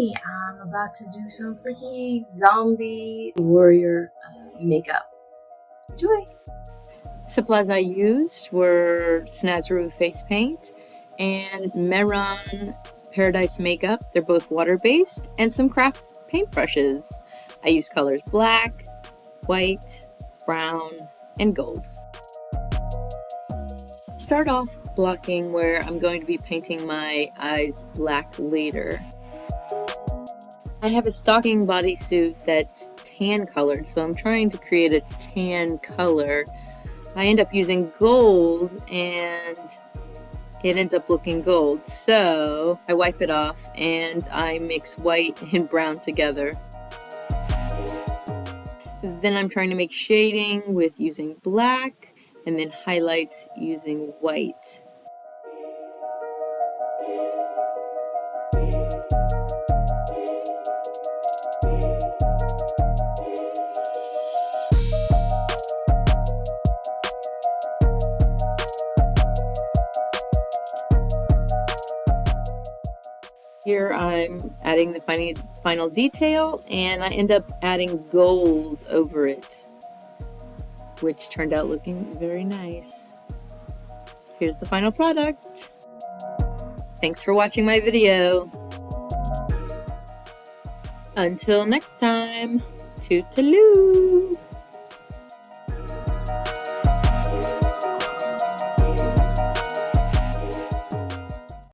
Today I'm about to do some freaky zombie warrior makeup. Enjoy! Supplies I used were Snazaroo face paint and Mehron-Paradise Makeup. They're both water-based, and some craft paintbrushes. I used colors black, white, brown, and gold. Start off blocking where I'm going to be painting my eyes black later. I have a stocking bodysuit that's tan colored, so I'm trying to create a tan color. I end up using gold and it ends up looking gold, so I wipe it off and I mix white and brown together. Then I'm trying to make shading with using black and then highlights using white. Here I'm adding the final detail, and I end up adding gold over it, which turned out looking very nice. Here's the final product. Thanks for watching my video. Until next time, toodaloo!